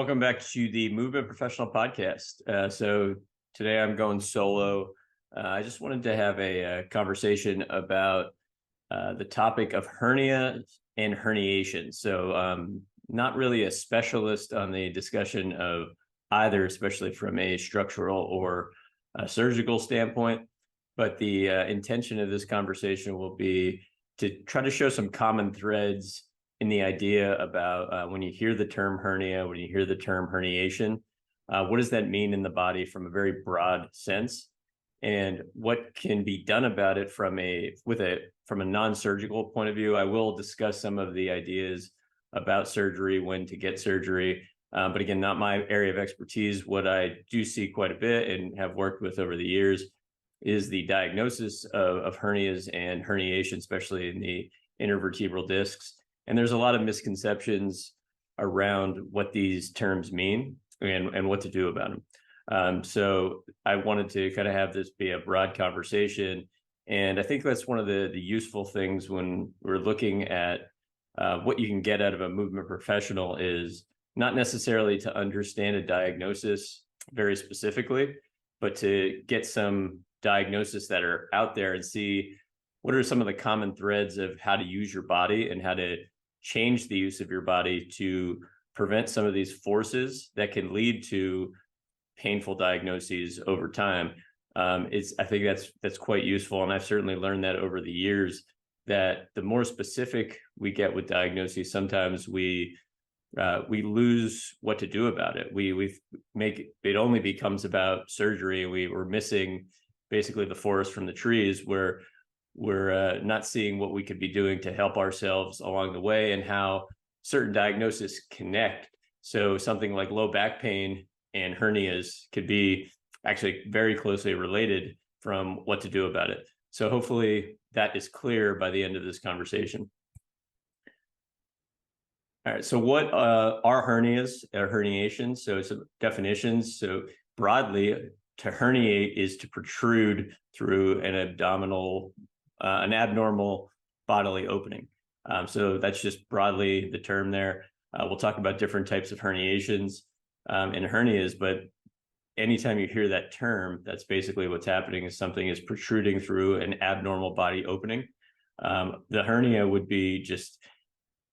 Welcome back to the Movement Professional Podcast. So today I'm going solo. I just wanted to have a conversation about the topic of hernia and herniation. So not really a specialist on the discussion of either, especially from a structural or surgical standpoint. But the intention of this conversation will be to try to show some common threads in the idea about when you hear the term hernia, when you hear the term herniation, what does that mean in the body from a very broad sense, and what can be done about it from a non-surgical point of view. I will discuss some of the ideas about surgery, when to get surgery, but again, not my area of expertise. What I do see quite a bit and have worked with over the years is the diagnosis of hernias and herniation, especially in the intervertebral discs. And there's a lot of misconceptions around what these terms mean and what to do about them. So I wanted to kind of have this be a broad conversation. And I think that's one of the useful things when we're looking at what you can get out of a movement professional is not necessarily to understand a diagnosis very specifically, but to get some diagnoses that are out there and see what are some of the common threads of how to use your body and how to change the use of your body to prevent some of these forces that can lead to painful diagnoses over time. I think that's quite useful. And I've certainly learned that over the years, that the more specific we get with diagnoses, sometimes we lose what to do about it. It only becomes about surgery. We're missing basically the forest from the trees, where we're not seeing what we could be doing to help ourselves along the way and how certain diagnoses connect. So something like low back pain and hernias could be actually very closely related from what to do about it. So hopefully that is clear by the end of this conversation. All right, so what are hernias or herniations? So some definitions. So broadly, to herniate is to protrude through an abnormal bodily opening. So that's just broadly the term there. We'll talk about different types of herniations and hernias, but anytime you hear that term, that's basically what's happening, is something is protruding through an abnormal body opening. The hernia would be just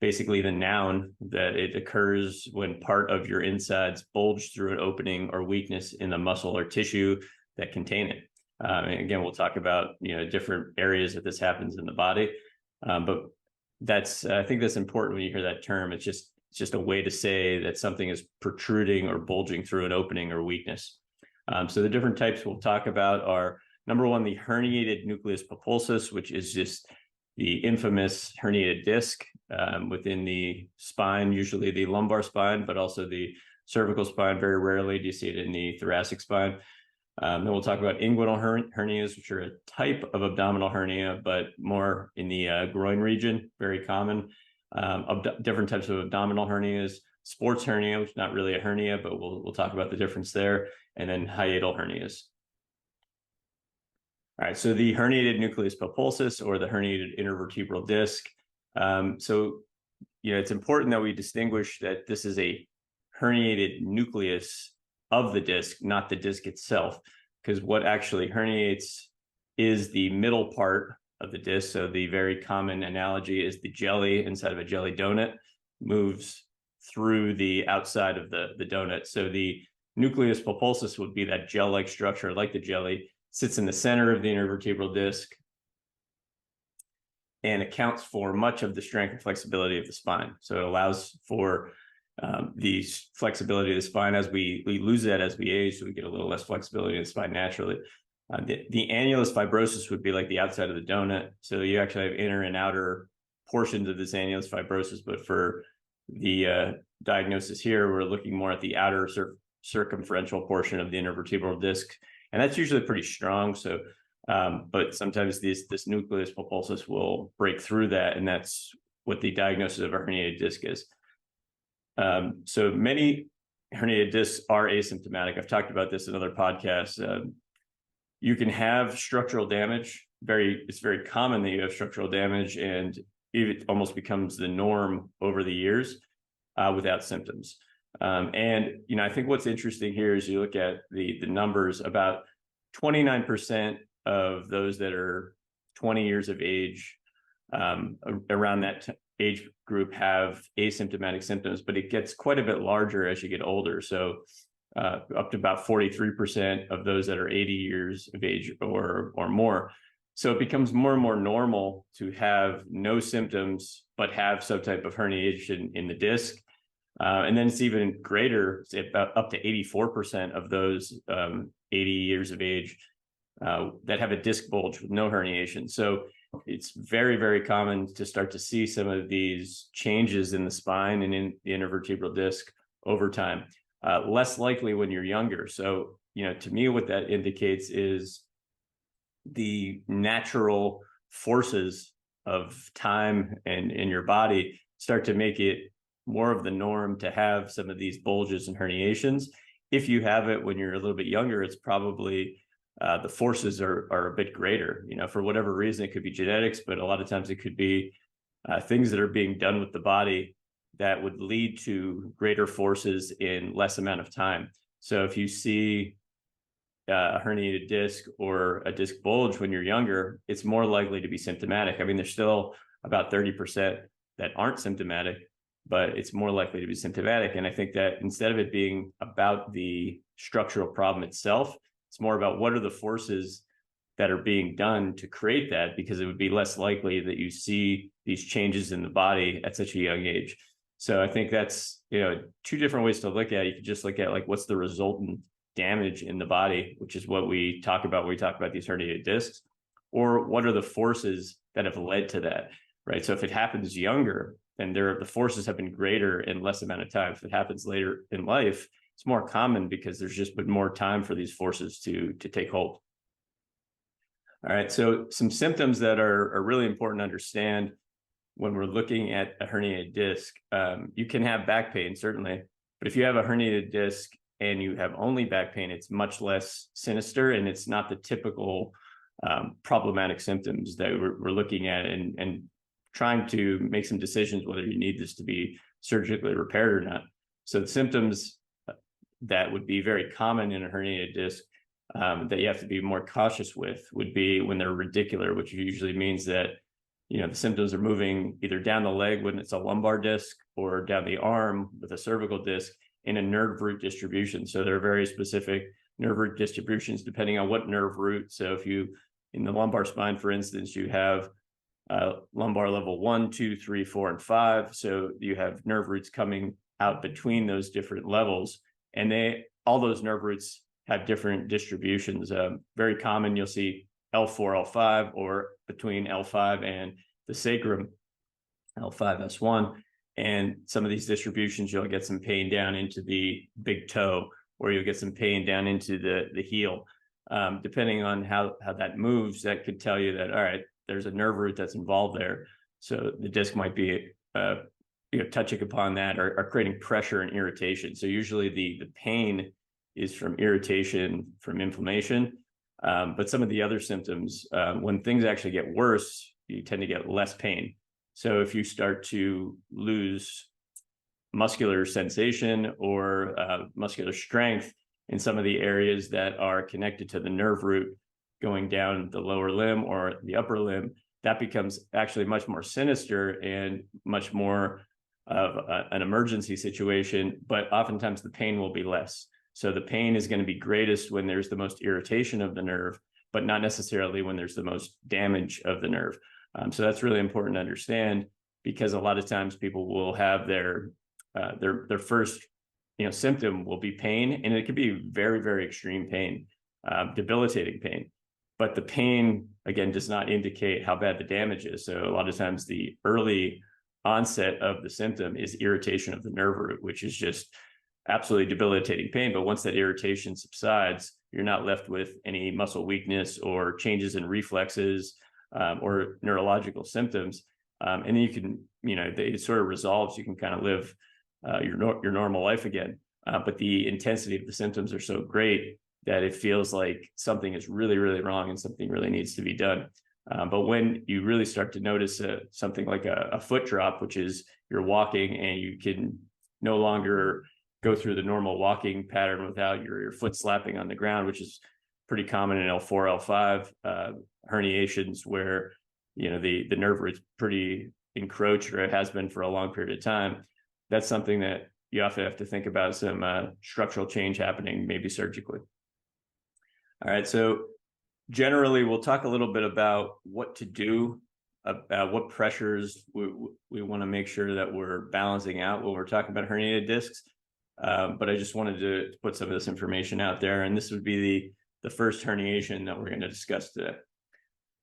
basically the noun that it occurs when part of your insides bulge through an opening or weakness in the muscle or tissue that contain it. And again, we'll talk about different areas that this happens in the body, but I think that's important when you hear that term. It's just a way to say that something is protruding or bulging through an opening or weakness. So the different types we'll talk about are, number one, the herniated nucleus pulposus, which is just the infamous herniated disc within the spine, usually the lumbar spine, but also the cervical spine. Very rarely do you see it in the thoracic spine. Then we'll talk about inguinal hernias, which are a type of abdominal hernia, but more in the groin region, very common. Different types of abdominal hernias, sports hernia, which is not really a hernia, but we'll talk about the difference there, and then hiatal hernias. All right, so the herniated nucleus pulposus, or the herniated intervertebral disc. So it's important that we distinguish that this is a herniated nucleus of the disc, not the disc itself, because what actually herniates is the middle part of the disc. So the very common analogy is the jelly inside of a jelly donut moves through the outside of the donut. So the nucleus pulposus would be that gel-like structure, like the jelly, sits in the center of the intervertebral disc and accounts for much of the strength and flexibility of the spine. So it allows for the flexibility of the spine. As we lose that as we age, so we get a little less flexibility in the spine naturally. The annulus fibrosus would be like the outside of the donut. So you actually have inner and outer portions of this annulus fibrosus, but for the diagnosis here, we're looking more at the outer circumferential portion of the intervertebral disc, and that's usually pretty strong. So, but sometimes this nucleus pulposus will break through that, and that's what the diagnosis of a herniated disc is. So many herniated discs are asymptomatic. I've talked about this in other podcasts. You can have structural damage. It's very common that you have structural damage, and it almost becomes the norm over the years without symptoms. And, I think what's interesting here is you look at the numbers, about 29% of those that are 20 years of age, around that age group, have asymptomatic symptoms, but it gets quite a bit larger as you get older. So up to about 43% of those that are 80 years of age or more. So it becomes more and more normal to have no symptoms, but have some type of herniation in the disc. And then it's even greater, it's about up to 84% of those 80 years of age that have a disc bulge with no herniation. So it's very, very common to start to see some of these changes in the spine and in the intervertebral disc over time. Less likely when you're younger. So, to me, what that indicates is the natural forces of time and in your body start to make it more of the norm to have some of these bulges and herniations. If you have it when you're a little bit younger, it's probably the forces are a bit greater. For whatever reason, it could be genetics, but a lot of times it could be things that are being done with the body that would lead to greater forces in less amount of time. So if you see a herniated disc or a disc bulge when you're younger, it's more likely to be symptomatic. I mean, there's still about 30% that aren't symptomatic, but it's more likely to be symptomatic. And I think that instead of it being about the structural problem itself, it's more about what are the forces that are being done to create that, because it would be less likely that you see these changes in the body at such a young age. So I think that's, two different ways to look at it. You could just look at what's the resultant damage in the body, which is what we talk about when we talk about these herniated discs, or what are the forces that have led to that, right? So if it happens younger, then the forces have been greater in less amount of time. If it happens later in life, it's more common because there's just been more time for these forces to take hold. All right, so some symptoms that are really important to understand when we're looking at a herniated disc. You can have back pain, certainly, but if you have a herniated disc and you have only back pain, it's much less sinister, and it's not the typical problematic symptoms that we're looking at and trying to make some decisions whether you need this to be surgically repaired or not. So the symptoms that would be very common in a herniated disc that you have to be more cautious with would be when they're radicular, which usually means that the symptoms are moving either down the leg when it's a lumbar disc or down the arm with a cervical disc in a nerve root distribution. So there are very specific nerve root distributions depending on what nerve root. So if you, in the lumbar spine, for instance, you have lumbar level 1, 2, 3, 4, and 5. So you have nerve roots coming out between those different levels, and all those nerve roots have different distributions. Very common, you'll see L4, L5, or between L5 and the sacrum, L5, S1. And some of these distributions, you'll get some pain down into the big toe, or you'll get some pain down into the heel. Depending on how that moves, that could tell you that, all right, there's a nerve root that's involved there. So the disc might be touching upon that or creating pressure and irritation. So usually the pain is from irritation, from inflammation. But some of the other symptoms, when things actually get worse, you tend to get less pain. So if you start to lose muscular sensation or muscular strength in some of the areas that are connected to the nerve root going down the lower limb or the upper limb, that becomes actually much more sinister and much more of an emergency situation, but oftentimes the pain will be less. So the pain is going to be greatest when there's the most irritation of the nerve, but not necessarily when there's the most damage of the nerve. So that's really important to understand, because a lot of times people will have their first symptom will be pain, and it could be very, very extreme pain, debilitating pain. But the pain, again, does not indicate how bad the damage is. So a lot of times the early onset of the symptom is irritation of the nerve root, which is just absolutely debilitating pain. But once that irritation subsides, you're not left with any muscle weakness or changes in reflexes or neurological symptoms. And then you can, it sort of resolves. You can kind of live your normal life again. But the intensity of the symptoms are so great that it feels like something is really, really wrong and something really needs to be done. But when you really start to notice something like a foot drop, which is you're walking and you can no longer go through the normal walking pattern without your foot slapping on the ground, which is pretty common in L4, L5 herniations, where the nerve root's pretty encroached, or it has been for a long period of time. That's something that you often have to think about some structural change happening, maybe surgically. All right, so generally, we'll talk a little bit about what to do, about what pressures we want to make sure that we're balancing out when we're talking about herniated discs. But I just wanted to put some of this information out there, and this would be the first herniation that we're going to discuss today.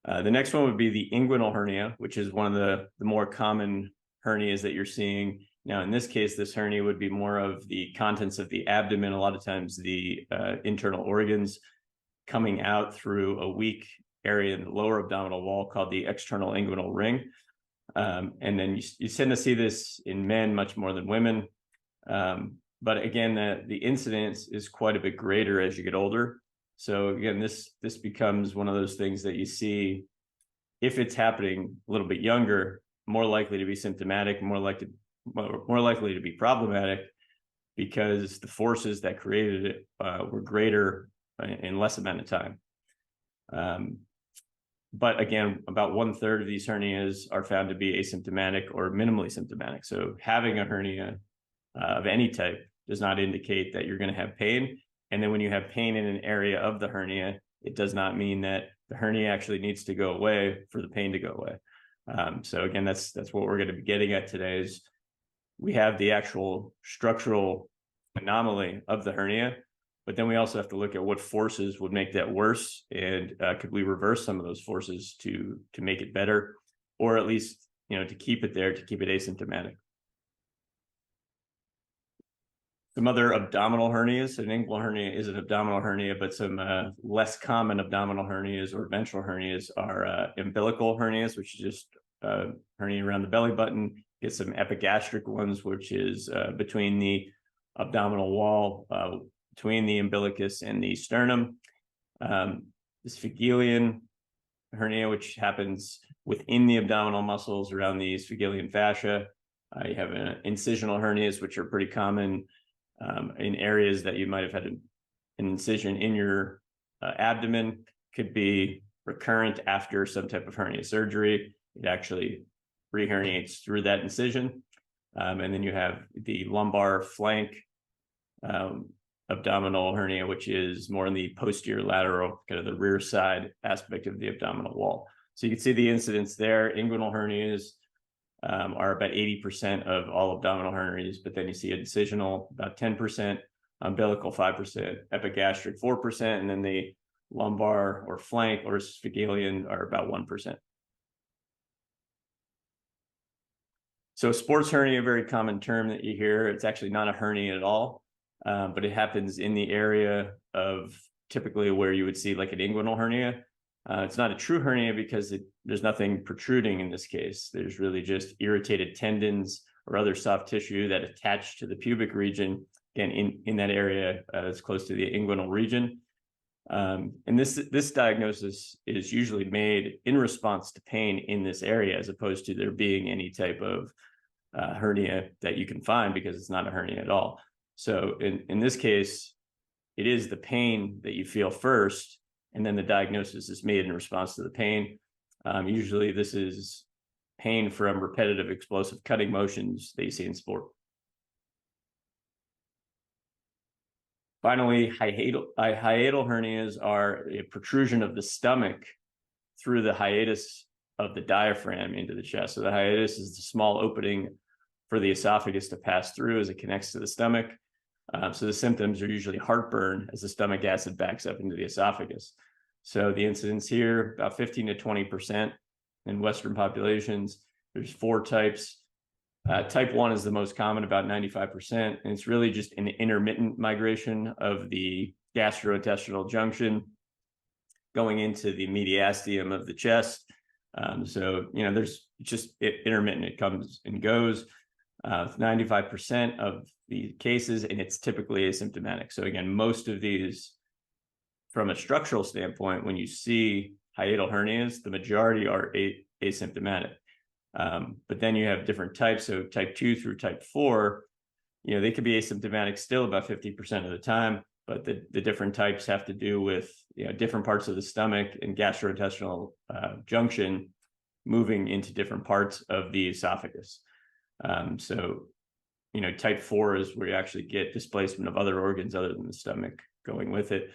The next one would be the inguinal hernia, which is one of the more common hernias that you're seeing. Now, in this case, this hernia would be more of the contents of the abdomen, a lot of times the internal organs coming out through a weak area in the lower abdominal wall called the external inguinal ring. And then you tend to see this in men much more than women. But again, the incidence is quite a bit greater as you get older. So again, this becomes one of those things that you see, if it's happening a little bit younger, more likely to be symptomatic, more likely to be problematic, because the forces that created it were greater in less amount of time. But again, about 1/3 of these hernias are found to be asymptomatic or minimally symptomatic. So having a hernia of any type does not indicate that you're going to have pain. And then when you have pain in an area of the hernia, it does not mean that the hernia actually needs to go away for the pain to go away. So again, that's what we're going to be getting at today, is we have the actual structural anomaly of the hernia, but then we also have to look at what forces would make that worse, and could we reverse some of those forces to make it better, or at least to keep it there, to keep it asymptomatic. Some other abdominal hernias. An inguinal hernia is an abdominal hernia, but some less common abdominal hernias or ventral hernias are umbilical hernias, which is just hernia around the belly button. Get some epigastric ones, which is between the abdominal wall, between the umbilicus and the sternum. This Figelian hernia, which happens within the abdominal muscles around the Figelian fascia. You have incisional hernias, which are pretty common in areas that you might have had an incision in your abdomen. Could be recurrent after some type of hernia surgery. It actually reherniates through that incision. And then you have the lumbar flank abdominal hernia, which is more in the posterior lateral, kind of the rear side aspect of the abdominal wall. So you can see the incidence there. Inguinal hernias are about 80% of all abdominal hernias, but then you see incisional about 10%, umbilical 5%, epigastric 4%, and then the lumbar or flank or Figelian are about 1%. So sports hernia, a very common term that you hear. It's actually not a hernia at all, but it happens in the area of typically where you would see like an inguinal hernia. It's not a true hernia because there's nothing protruding in this case. There's really just irritated tendons or other soft tissue that attach to the pubic region, again, in that area that's close to the inguinal region. And this diagnosis is usually made in response to pain in this area, as opposed to there being any type of hernia that you can find, because it's not a hernia at all. So in this case, it is the pain that you feel first, and then the diagnosis is made in response to the pain. Usually this is pain from repetitive explosive cutting motions that you see in sport. Finally, hiatal hernias are a protrusion of the stomach through the hiatus of the diaphragm into the chest. So the hiatus is the small opening for the esophagus to pass through as it connects to the stomach. So the symptoms are usually heartburn as the stomach acid backs up into the esophagus. So the incidence here, about 15 to 20% in Western populations. There's 4 types. Type 1 is the most common, about 95%. And it's really just an intermittent migration of the gastrointestinal junction going into the mediastinum of the chest. So, there's just intermittent. It comes and goes. 95% of the cases, and it's typically asymptomatic. So again, most of these, from a structural standpoint, when you see hiatal hernias, the majority are asymptomatic. But then you have different types. So type 2 through type 4, they could be asymptomatic still about 50% of the time, but the different types have to do with different parts of the stomach and gastrointestinal junction moving into different parts of the esophagus. So type 4 is where you actually get displacement of other organs other than the stomach going with it.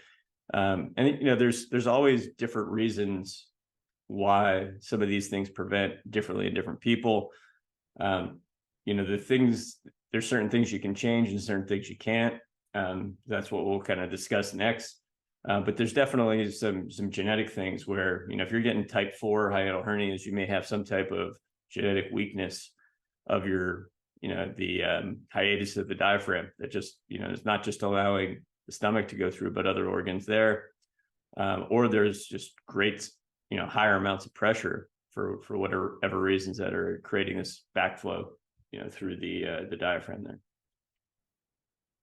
And there's always different reasons why some of these things prevent differently in different people. There's certain things you can change and certain things you can't. That's what we'll kind of discuss next. But there's definitely some genetic things where, if you're getting type 4 hiatal hernias, you may have some type of genetic weakness of your, the hiatus of the diaphragm that just, is not just allowing the stomach to go through, but other organs there. Or there's just great, higher amounts of pressure for whatever reasons that are creating this backflow, through the diaphragm there.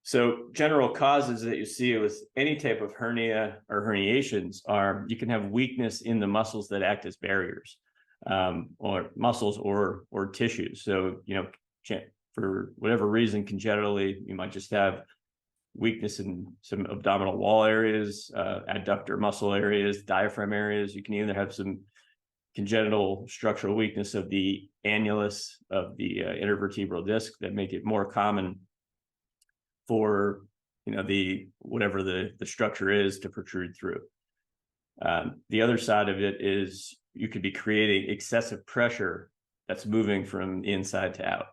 So general causes that you see with any type of hernia or herniations are you can have weakness in the muscles that act as barriers, or muscles or tissues. So, for whatever reason, congenitally, you might just have weakness in some abdominal wall areas, adductor muscle areas, diaphragm areas. You can either have some congenital structural weakness of the annulus of the intervertebral disc that make it more common for whatever the structure is to protrude through. The other side of it is you could be creating excessive pressure that's moving from the inside to out.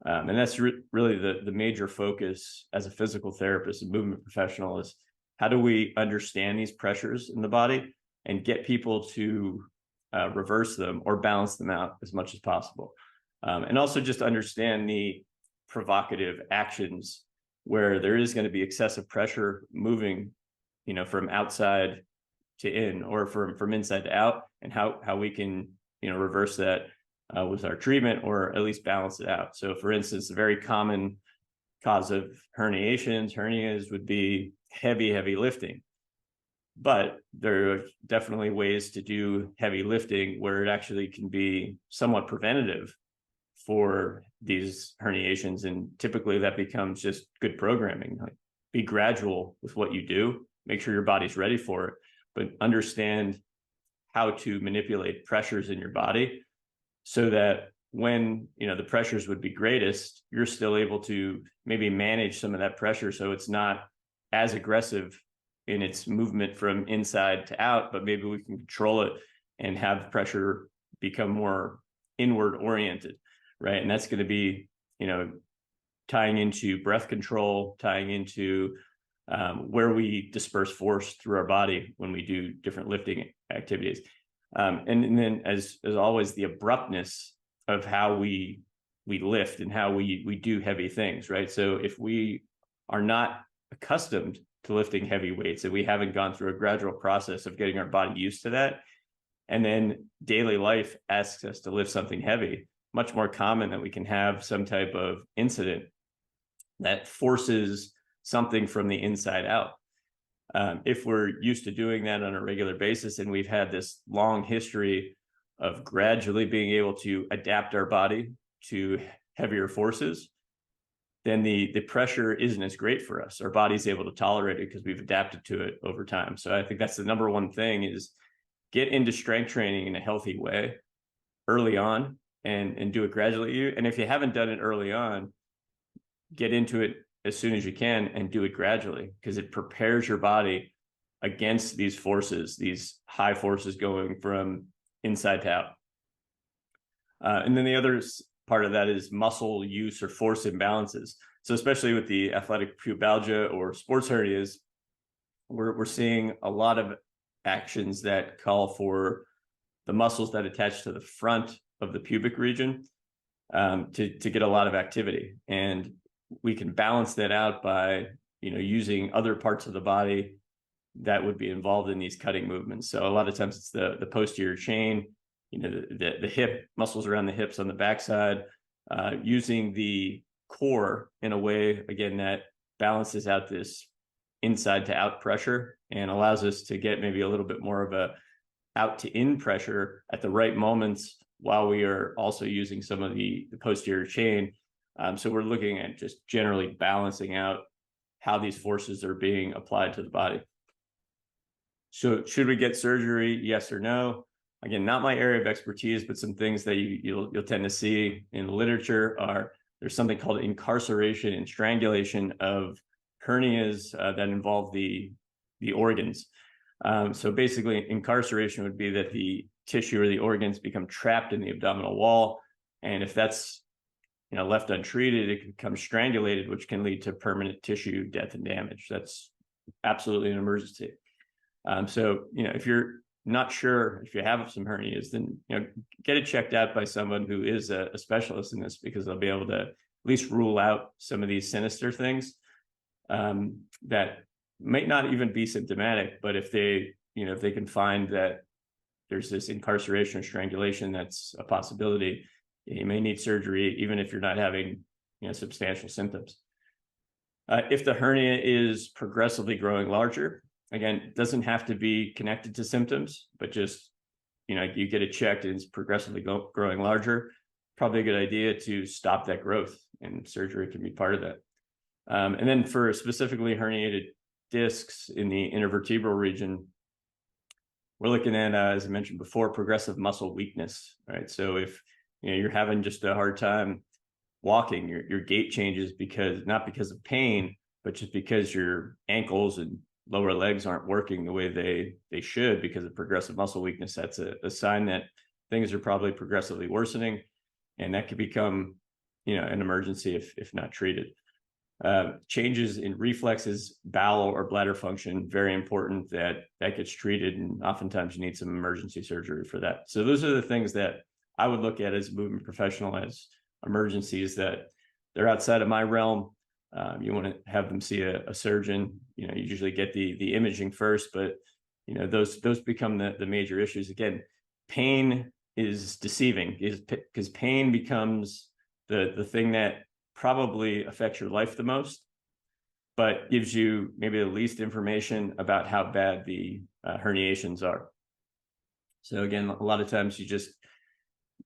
And that's really the major focus as a physical therapist and movement professional is how do we understand these pressures in the body and get people to reverse them or balance them out as much as possible. And also just understand the provocative actions where there is going to be excessive pressure moving, from outside to in or from inside to out, and how we can, reverse that with our treatment or at least balance it out. So for instance, a very common cause of hernias would be heavy lifting. But there are definitely ways to do heavy lifting where it actually can be somewhat preventative for these herniations. And typically that becomes just good programming. Like, be gradual with what you do, make sure your body's ready for it, but understand how to manipulate pressures in your body so that when, the pressures would be greatest, you're still able to maybe manage some of that pressure so it's not as aggressive in its movement from inside to out, but maybe we can control it and have pressure become more inward oriented, right? And that's going to be, tying into breath control, tying into where we disperse force through our body when we do different lifting activities. And then as always, the abruptness of how we lift and how we do heavy things, right? So if we are not accustomed to lifting heavy weights and we haven't gone through a gradual process of getting our body used to that, and then daily life asks us to lift something heavy, much more common that we can have some type of incident that forces something from the inside out. If we're used to doing that on a regular basis and we've had this long history of gradually being able to adapt our body to heavier forces, then the pressure isn't as great for us. Our body's able to tolerate it because we've adapted to it over time. So I think that's the number one thing is get into strength training in a healthy way early on and do it gradually. And if you haven't done it early on, get into it as soon as you can and do it gradually because it prepares your body against these forces, these high forces going from inside to out. And then the other part of that is muscle use or force imbalances. So especially with the athletic pubalgia or sports hernias, we're seeing a lot of actions that call for the muscles that attach to the front of the pubic region to get a lot of activity. And we can balance that out by, using other parts of the body that would be involved in these cutting movements. So a lot of times it's the posterior chain, the hip muscles around the hips on the backside, using the core in a way, again, that balances out this inside to out pressure and allows us to get maybe a little bit more of a out to in pressure at the right moments while we are also using some of the posterior chain So we're looking at just generally balancing out how these forces are being applied to the body. So should we get surgery? Yes or no? Again, not my area of expertise, but some things that you'll tend to see in the literature are there's something called incarceration and strangulation of hernias that involve the organs. So basically, incarceration would be that the tissue or the organs become trapped in the abdominal wall, and if that's left untreated, it can become strangulated, which can lead to permanent tissue death and damage. That's absolutely an emergency. So if you're not sure if you have some hernias, then get it checked out by someone who is a specialist in this, because they'll be able to at least rule out some of these sinister things that might not even be symptomatic, but if they can find that there's this incarceration or strangulation, that's a possibility. You may need surgery even if you're not having substantial symptoms. If the hernia is progressively growing larger, again, it doesn't have to be connected to symptoms, but just you get it checked and it's progressively growing larger, probably a good idea to stop that growth, and surgery can be part of that. And then for specifically herniated discs in the intervertebral region, we're looking at, as I mentioned before, progressive muscle weakness, right? So if you're having just a hard time walking, your gait changes not because of pain, but just because your ankles and lower legs aren't working the way they should because of progressive muscle weakness. That's a sign that things are probably progressively worsening, and that could become an emergency if not treated. Changes in reflexes, bowel or bladder function, very important that gets treated, and oftentimes you need some emergency surgery for that. So those are the things that I would look at as a movement professional as emergencies that they're outside of my realm. You want to have them see a surgeon. You usually get the imaging first, but those become the major issues. Again, pain is deceiving, because pain becomes the thing that probably affects your life the most, but gives you maybe the least information about how bad the herniations are. So again, a lot of times you just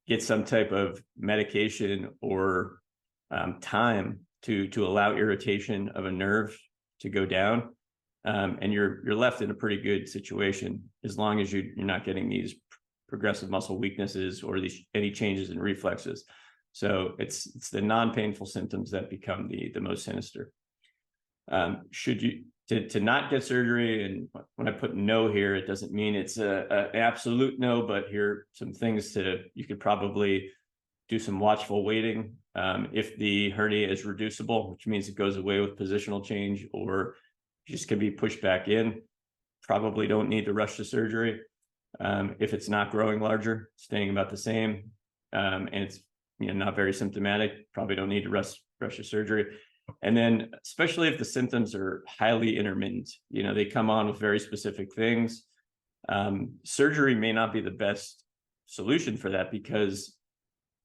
get some type of medication or time to allow irritation of a nerve to go down, and you're left in a pretty good situation as long as you're not getting these progressive muscle weaknesses or any changes in reflexes. So it's the non-painful symptoms that become the most sinister. Should you to not get surgery, and when I put no here, it doesn't mean it's an absolute no, but here are some things you could probably do some watchful waiting. If the hernia is reducible, which means it goes away with positional change or just can be pushed back in, probably don't need to rush to surgery. If it's not growing larger, staying about the same, and it's not very symptomatic, probably don't need to rush to surgery. And then especially if the symptoms are highly intermittent, they come on with very specific things, surgery may not be the best solution for that, because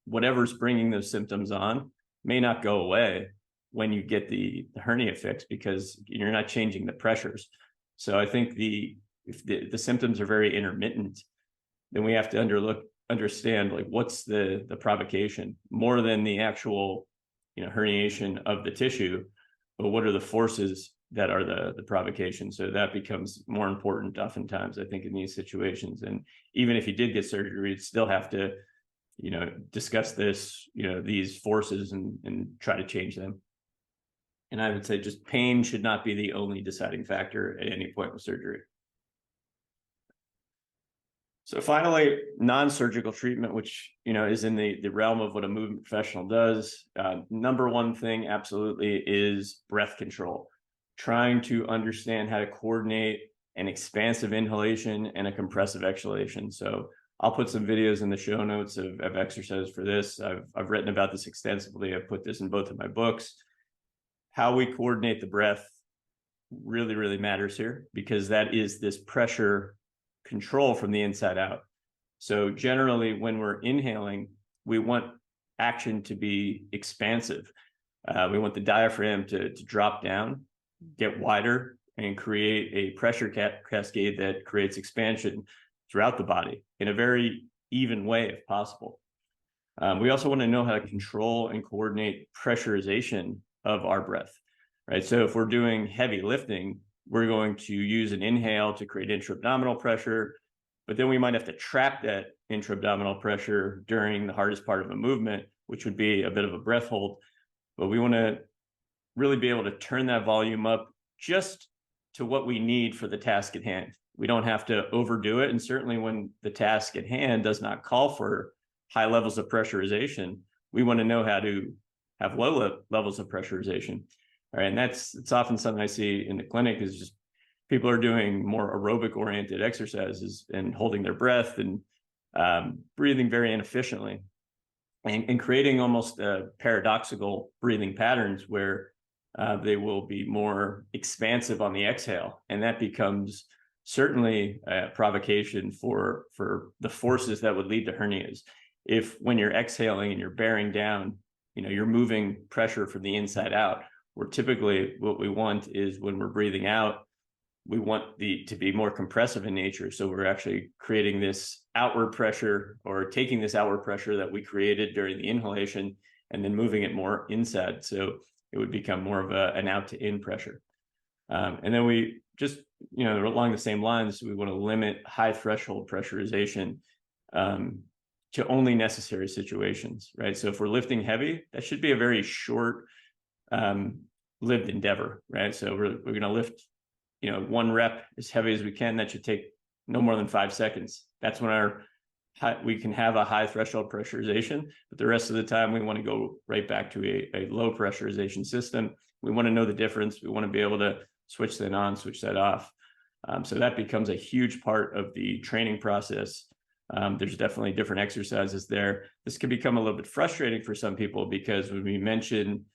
whatever's bringing those symptoms on may not go away when you get the hernia fixed, because you're not changing the pressures. So I think if the symptoms are very intermittent, then we have to understand what's the provocation, more than the actual herniation of the tissue, but what are the forces that are the provocation. So that becomes more important oftentimes, I think, in these situations. And even if you did get surgery, you'd still have to discuss these forces and try to change them. And I would say just pain should not be the only deciding factor at any point with surgery. So finally, non-surgical treatment, which is in the realm of what a movement professional does. Number one thing absolutely is breath control. Trying to understand how to coordinate an expansive inhalation and a compressive exhalation. So I'll put some videos in the show notes of exercises for this. I've written about this extensively. I've put this in both of my books. How we coordinate the breath really, really matters here, because that is this pressure control from the inside out. So generally, when we're inhaling, we want action to be expansive. We want the diaphragm to drop down, get wider, and create a pressure cascade that creates expansion throughout the body in a very even way if possible. We also want to know how to control and coordinate pressurization of our breath, right? So if we're doing heavy lifting, we're going to use an inhale to create intra-abdominal pressure, but then we might have to trap that intra-abdominal pressure during the hardest part of a movement, which would be a bit of a breath hold. But we want to really be able to turn that volume up just to what we need for the task at hand. We don't have to overdo it. And certainly when the task at hand does not call for high levels of pressurization, we want to know how to have low levels of pressurization. All right. And it's often something I see in the clinic is just people are doing more aerobic oriented exercises and holding their breath and breathing very inefficiently and creating almost paradoxical breathing patterns where they will be more expansive on the exhale. And that becomes certainly a provocation for the forces that would lead to hernias. If when you're exhaling and you're bearing down, you're moving pressure from the inside out, where typically what we want is when we're breathing out, we want to be more compressive in nature. So we're actually creating this outward pressure or taking this outward pressure that we created during the inhalation and then moving it more inside. So it would become more of an out to in pressure. And then we just, along the same lines, we want to limit high threshold pressurization to only necessary situations, right? So if we're lifting heavy, that should be a very short lived endeavor, right? So we're going to lift, one rep as heavy as we can. That should take no more than 5 seconds. That's when we can have a high threshold pressurization, but the rest of the time we want to go right back to a low pressurization system. We want to know the difference. We want to be able to switch that on, switch that off. So that becomes a huge part of the training process. There's definitely different exercises there. This can become a little bit frustrating for some people because when we mention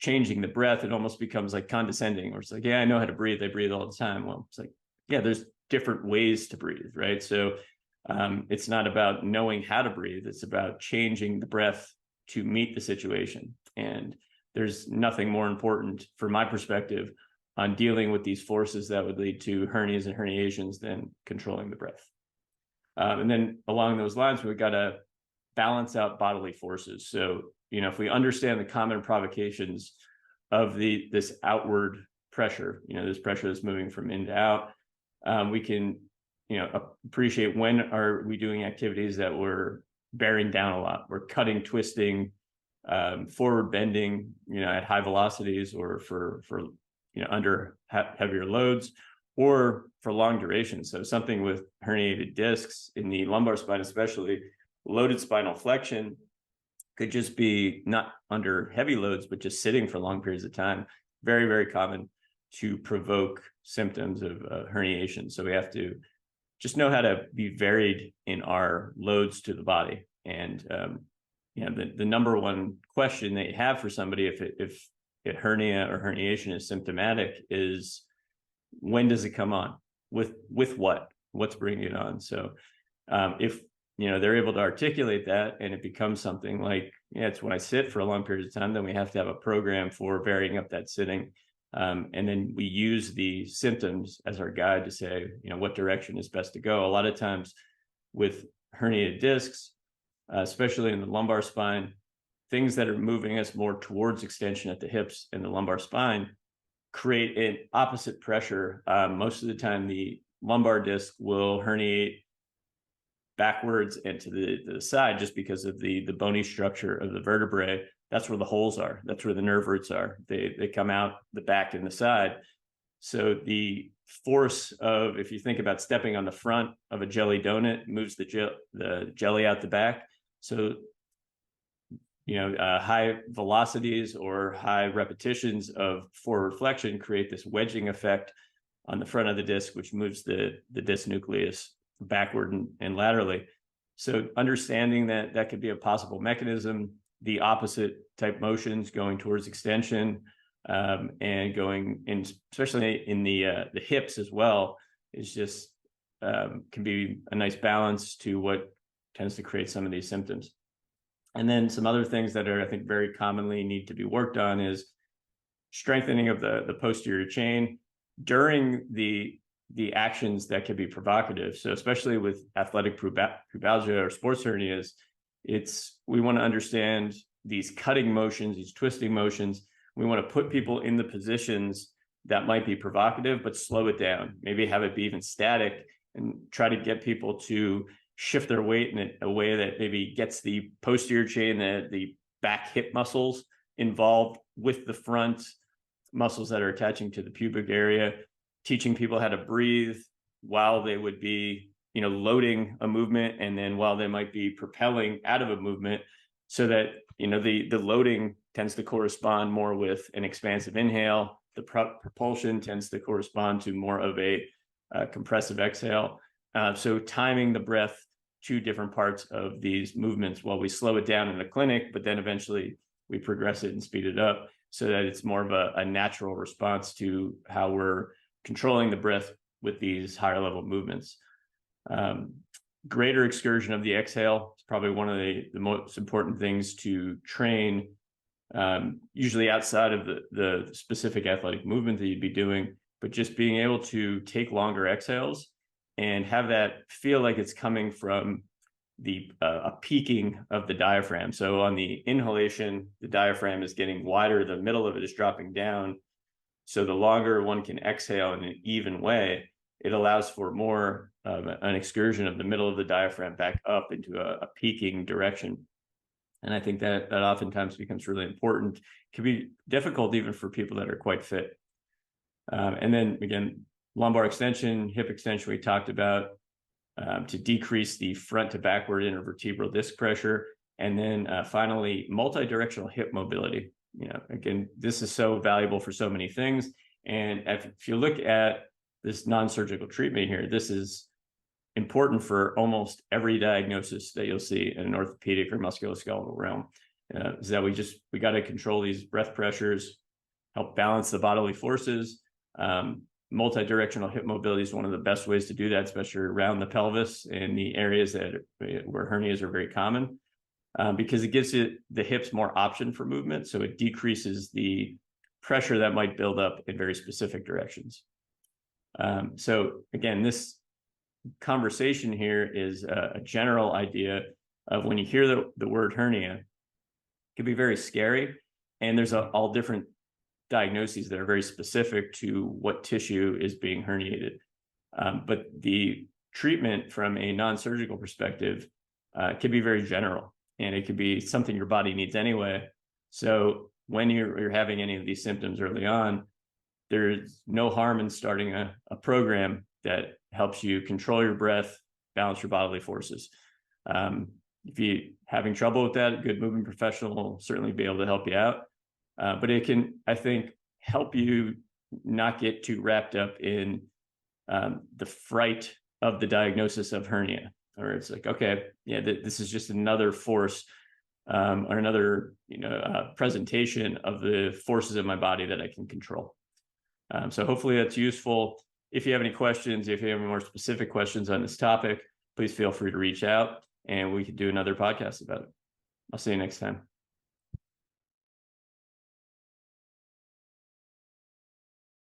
changing the breath, it almost becomes like condescending, or it's like, yeah, I know how to breathe. I breathe all the time. Well, it's like, yeah, there's different ways to breathe, right? So it's not about knowing how to breathe. It's about changing the breath to meet the situation. And there's nothing more important from my perspective on dealing with these forces that would lead to hernias and herniations than controlling the breath. And then along those lines, we've got to balance out bodily forces. So, if we understand the common provocations of this outward pressure, this pressure that's moving from in to out, we can, appreciate when are we doing activities that we're bearing down a lot. We're cutting, twisting, forward bending, at high velocities or for under heavier loads or for long duration. So something with herniated discs in the lumbar spine, especially loaded spinal flexion, could just be not under heavy loads, but just sitting for long periods of time. Very, very common to provoke symptoms of herniation. So we have to just know how to be varied in our loads to the body. And the number one question that you have for somebody if a hernia or herniation is symptomatic is, when does it come on? With what? What's bringing it on? So if they're able to articulate that and it becomes something like, yeah, it's when I sit for a long period of time, then we have to have a program for varying up that sitting. And then we use the symptoms as our guide to say, what direction is best to go. A lot of times with herniated discs, especially in the lumbar spine, things that are moving us more towards extension at the hips and the lumbar spine create an opposite pressure. Most of the time, the lumbar disc will herniate backwards and to the side just because of the bony structure of the vertebrae. That's where the holes are. That's where the nerve roots are. They come out the back and the side. So the force of, if you think about stepping on the front of a jelly donut, moves the jelly out the back. So high velocities or high repetitions of forward flexion create this wedging effect on the front of the disc, which moves the disc nucleus backward and laterally. So understanding that could be a possible mechanism, the opposite type motions going towards extension and going in, especially in the hips as well, is just can be a nice balance to what tends to create some of these symptoms. And then some other things that are, I think, very commonly need to be worked on is strengthening of the posterior chain during the actions that can be provocative. So especially with athletic pubalgia or sports hernias, we want to understand these cutting motions, these twisting motions. We want to put people in the positions that might be provocative, but slow it down, maybe have it be even static, and try to get people to shift their weight in a way that maybe gets the posterior chain, the back hip muscles involved with the front muscles that are attaching to the pubic area, teaching people how to breathe while they would be, loading a movement, and then while they might be propelling out of a movement, so that, the loading tends to correspond more with an expansive inhale. The propulsion tends to correspond to more of a compressive exhale. So timing the breath to different parts of these movements while we slow it down in the clinic, but then eventually we progress it and speed it up so that it's more of a natural response to how we're controlling the breath with these higher level movements. Greater excursion of the exhale is probably one of the most important things to train, usually outside of the specific athletic movement that you'd be doing, but just being able to take longer exhales and have that feel like it's coming from a peaking of the diaphragm. So on the inhalation, the diaphragm is getting wider, the middle of it is dropping down. So the longer one can exhale in an even way, it allows for more of an excursion of the middle of the diaphragm back up into a peaking direction. And I think that oftentimes becomes really important. It can be difficult even for people that are quite fit. And then again, lumbar extension, hip extension, we talked about, to decrease the front to backward intervertebral disc pressure. And then finally, multi-directional hip mobility. Again, this is so valuable for so many things. And if you look at this non-surgical treatment here, this is important for almost every diagnosis that you'll see in an orthopedic or musculoskeletal realm. Is that we got to control these breath pressures, help balance the bodily forces. Multi-directional hip mobility is one of the best ways to do that, especially around the pelvis in the areas where hernias are very common, because it gives the hips more option for movement. So it decreases the pressure that might build up in very specific directions. So again, this conversation here is a general idea of when you hear the word hernia, it can be very scary. And there's all different diagnoses that are very specific to what tissue is being herniated. But the treatment from a non-surgical perspective can be very general, and it could be something your body needs anyway. So when you're having any of these symptoms early on, there's no harm in starting a program that helps you control your breath, balance your bodily forces. If you're having trouble with that, a good movement professional will certainly be able to help you out. But it can, I think, help you not get too wrapped up in the fright of the diagnosis of hernia, or it's like, okay, yeah, this is just another force or another presentation of the forces in my body that I can control. So hopefully that's useful. If you have any questions, if you have any more specific questions on this topic, please feel free to reach out and we could do another podcast about it. I'll see you next time.